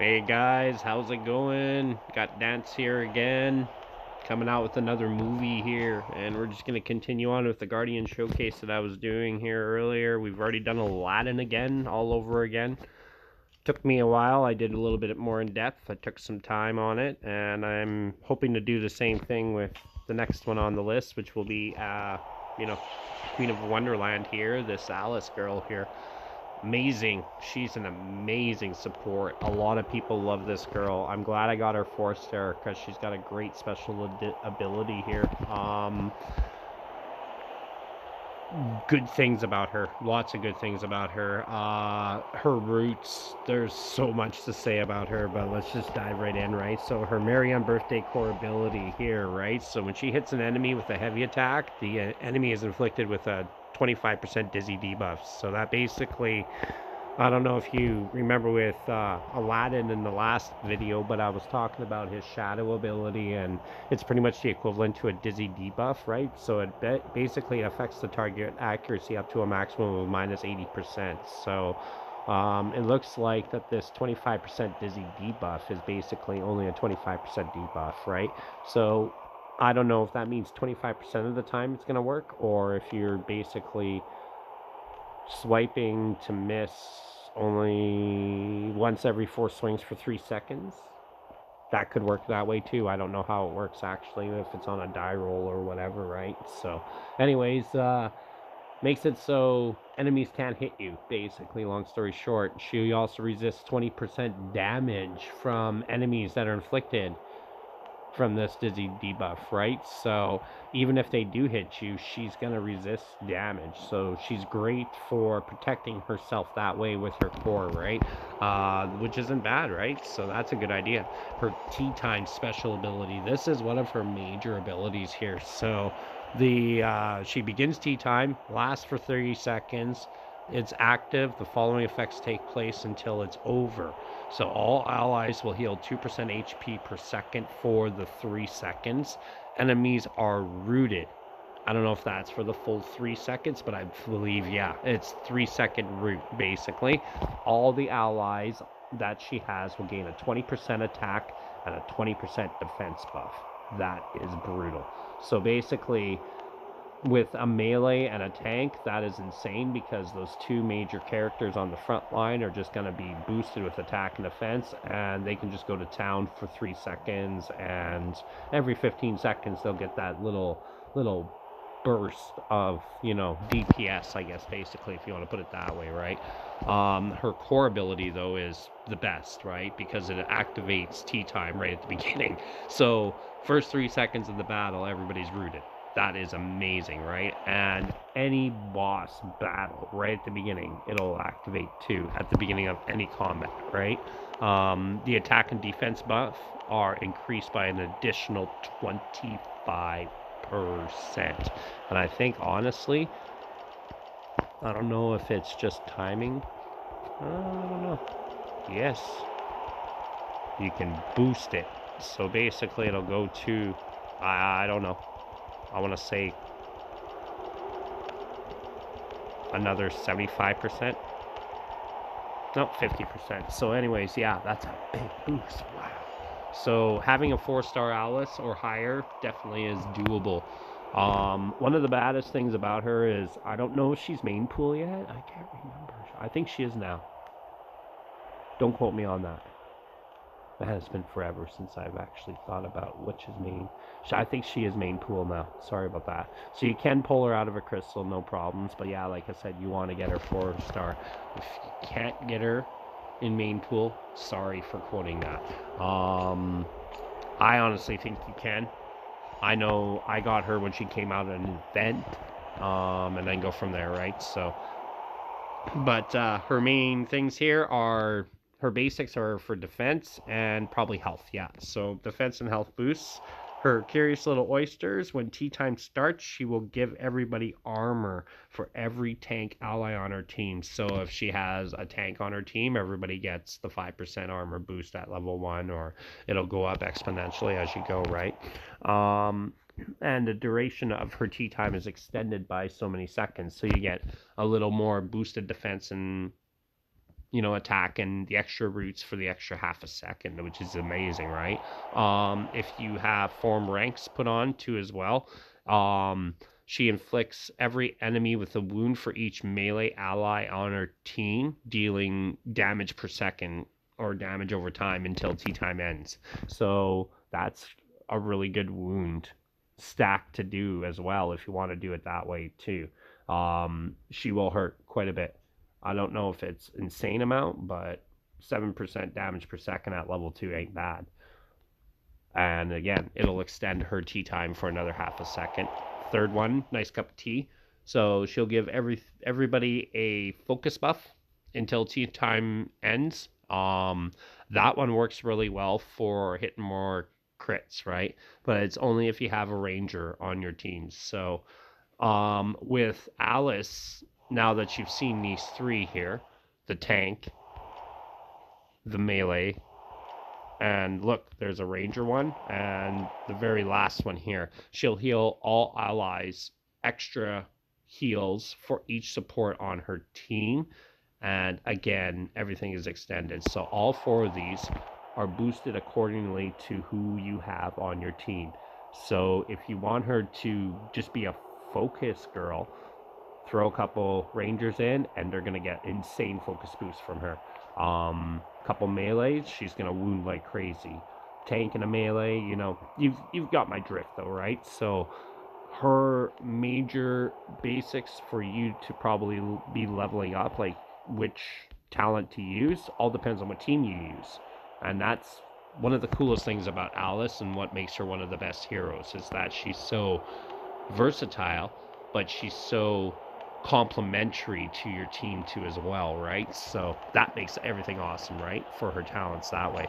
Hey guys, how's it going? Got Dance here again, coming out with another movie here, and we're just gonna continue on with the Guardian showcase that I was doing here earlier. We've already done Aladdin again, all over again. Took me a while. I did a little bit more in depth. I took some time on it, and I'm hoping to do the same thing with the next one on the list, which will be, Queen of Wonderland here. This Alice girl here, amazing. She's an amazing support. A lot of people love this girl. I'm glad I got her 4-star because she's got a great special ability here. Good things about her. Lots of good things about her. Her roots. There's so much to say about her, but let's just dive right in, right? So her Marion birthday core ability here, right? So when she hits an enemy with a heavy attack, the enemy is inflicted with a 25% dizzy debuff. So that basically, I don't know if you remember with Aladdin in the last video, but I was talking about his shadow ability, and it's pretty much the equivalent to a dizzy debuff, right? So it basically affects the target accuracy up to a maximum of minus 80%. So it looks like that this 25% dizzy debuff is basically only a 25% debuff, right? So I don't know if that means 25% of the time it's going to work, or if you're basically swiping to miss only once every 4 swings for 3 seconds. That could work that way too. I don't know how it works actually, if it's on a die roll or whatever, right? So, anyways, makes it so enemies can't hit you, basically, long story short. She also resists 20% damage from enemies that are inflicted from this dizzy debuff, right? So even if they do hit you, she's gonna resist damage. So she's great for protecting herself that way with her core, right? Which isn't bad, right? So that's a good idea. Her tea time special ability. This is one of her major abilities here. So she begins tea time, lasts for 30 seconds. It's active. The following effects take place until it's over. So all allies will heal 2% HP per second for the 3 seconds. Enemies are rooted. I don't know if that's for the full 3 seconds, but I believe, yeah, it's 3-second root, basically. All the allies that she has will gain a 20% attack and a 20% defense buff. That is brutal. So basically, with a melee and a tank, that is insane because those two major characters on the front line are just going to be boosted with attack and defense, and they can just go to town for 3 seconds, and every 15 seconds they'll get that little burst of, DPS, I guess, basically, if you want to put it that way, right? Her core ability, though, is the best, right? Because it activates tea time right at the beginning. So first 3 seconds of the battle, everybody's rooted. That is amazing, right? And any boss battle right at the beginning, it'll activate too at the beginning of any combat, right? The attack and defense buff are increased by an additional 25%. And I think, honestly, I don't know if it's just timing. I don't know. Yes, you can boost it. So basically, it'll go to, I don't know. I want to say another 75%. No, 50%. So anyways, yeah, that's a big boost. Wow. So having a 4-star Alice or higher definitely is doable. One of the baddest things about her is I don't know if she's main pool yet. I can't remember. I think she is now. Don't quote me on that. It has been forever since I've actually thought about which is main. I think she is main pool now. Sorry about that. So you can pull her out of a crystal, no problems. But yeah, like I said, you want to get her 4-star. If you can't get her in main pool, sorry for quoting that. I honestly think you can. I know I got her when she came out at an event, and then go from there, right? So, but her main things here are her basics are for defense and probably health. Yeah, so defense and health boosts. Her curious little oysters. When tea time starts, she will give everybody armor for every tank ally on her team. So if she has a tank on her team, everybody gets the 5% armor boost at level 1, or it'll go up exponentially as you go, right? And the duration of her tea time is extended by so many seconds, so you get a little more boosted defense and attack and the extra roots for the extra half a second, which is amazing, right? If you have form ranks put on too as well, she inflicts every enemy with a wound for each melee ally on her team, dealing damage per second or damage over time until tea time ends. So that's a really good wound stack to do as well if you want to do it that way too. She will hurt quite a bit. I don't know if it's insane amount, but 7% damage per second at level 2 ain't bad. And again, it'll extend her tea time for another half a second. Third one, nice cup of tea. So she'll give everybody a focus buff until tea time ends. That one works really well for hitting more crits, right? But it's only if you have a ranger on your teams. So with Alice, now that you've seen these three here, the tank, the melee, and look, there's a ranger one, and the very last one here, she'll heal all allies extra heals for each support on her team. And again, everything is extended. So all four of these are boosted accordingly to who you have on your team. So if you want her to just be a focus girl, throw a couple rangers in and they're gonna get insane focus boost from her. Couple melees, she's gonna wound like crazy. Tank and a melee, you've got my drift though, right? So her major basics for you to probably be leveling up, like which talent to use, all depends on what team you use. And that's one of the coolest things about Alice, and what makes her one of the best heroes, is that she's so versatile, but she's so complementary to your team too as well, right? So that makes everything awesome, right, for her talents that way.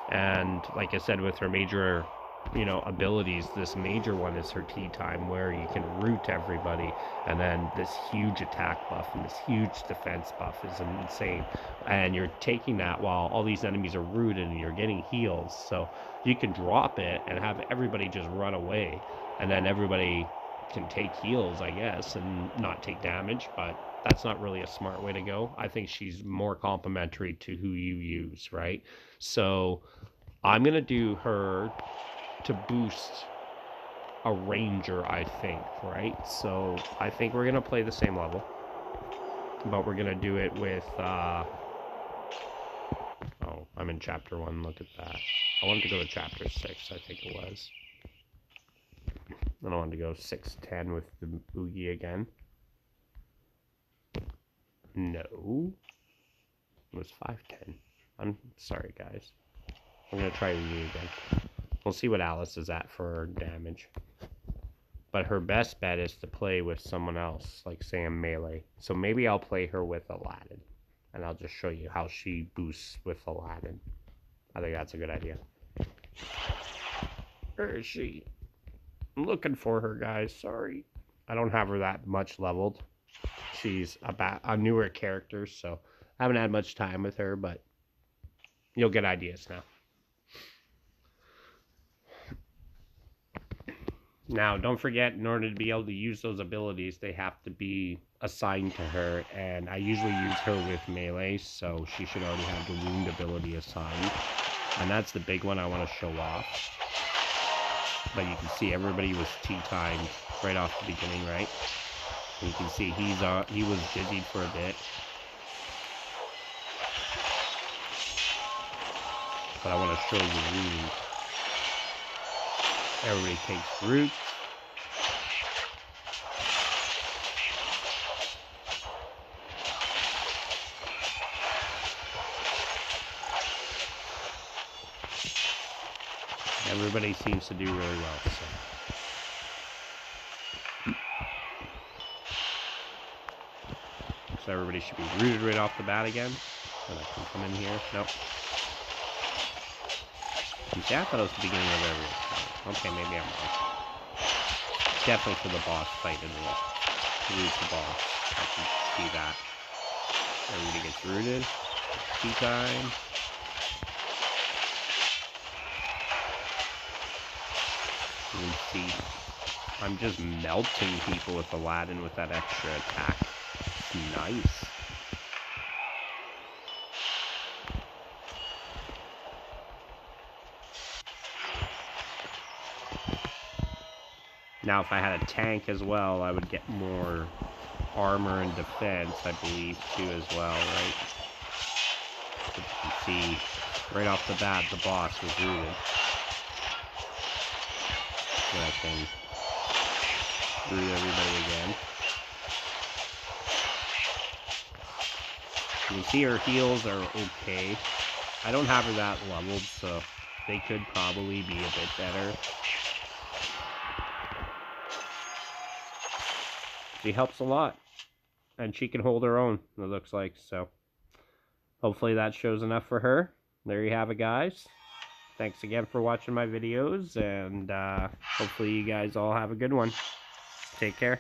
And like I said, with her major abilities, this major one is her tea time, where you can root everybody, and then this huge attack buff and this huge defense buff is insane. And you're taking that while all these enemies are rooted and you're getting heals, so you can drop it and have everybody just run away, and then everybody can take heals, I guess, and not take damage. But that's not really a smart way to go. I think she's more complementary to who you use, right? So I'm gonna do her to boost a ranger, I think, right? So I think we're gonna play the same level, but we're gonna do it with oh, I'm in chapter 1. Look at that. I wanted to go to chapter 6, I think it was. I don't want to go 610 with the Oogie again. No. It was 510. I'm sorry, guys. I'm going to try Oogie again. We'll see what Alice is at for damage. But her best bet is to play with someone else, like say a melee. So maybe I'll play her with Aladdin, and I'll just show you how she boosts with Aladdin. I think that's a good idea. Where is she? I'm looking for her, guys. Sorry. I don't have her that much leveled. She's a newer character, so I haven't had much time with her, but you'll get ideas now. Now, don't forget, in order to be able to use those abilities, they have to be assigned to her, and I usually use her with melee, so she should already have the wound ability assigned. And that's the big one I want to show off. But you can see everybody was tea-timed right off the beginning, right? And you can see he was busy for a bit. But I want to show you the wound. Everybody takes root. Everybody seems to do really well. So everybody should be rooted right off the bat again. And I can come in here. Nope. See, I thought it was the beginning of every fight. Okay, maybe I'm wrong. Definitely for the boss fight, isn't it? To lose the boss. I can see that. Everybody gets rooted. Tea time. You can see I'm just melting people with Aladdin with that extra attack. It's nice. Now, if I had a tank as well, I would get more armor and defense, I believe, too, as well, right? But you can see, right off the bat, the boss was rooted. So I can root everybody again. You can see her heals are okay. I don't have her that leveled, so they could probably be a bit better. She helps a lot, and she can hold her own, it looks like, so hopefully that shows enough for her. There you have it, guys. Thanks again for watching my videos, and hopefully you guys all have a good one. Take care.